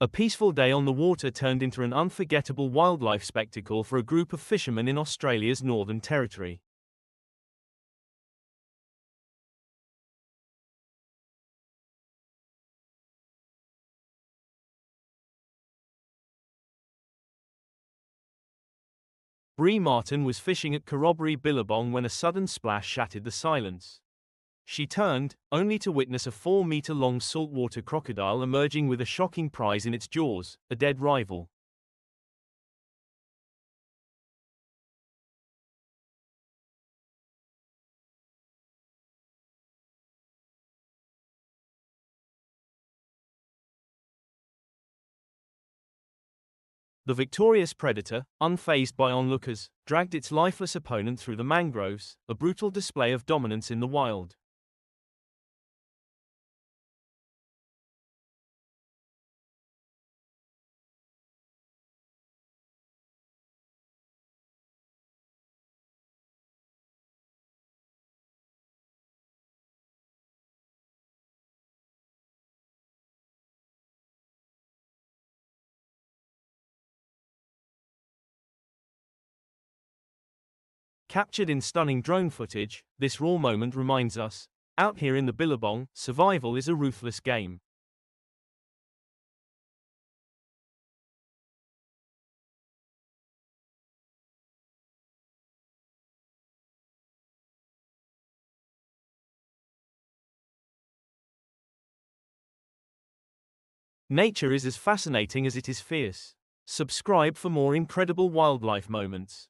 A peaceful day on the water turned into an unforgettable wildlife spectacle for a group of fishermen in Australia's Northern Territory. Bree Martin was fishing at Corroboree Billabong when a sudden splash shattered the silence. She turned, only to witness a 4-metre-long saltwater crocodile emerging with a shocking prize in its jaws, a dead rival. The victorious predator, unfazed by onlookers, dragged its lifeless opponent through the mangroves, a brutal display of dominance in the wild. Captured in stunning drone footage, this raw moment reminds us, out here in the Billabong, survival is a ruthless game. Nature is as fascinating as it is fierce. Subscribe for more incredible wildlife moments.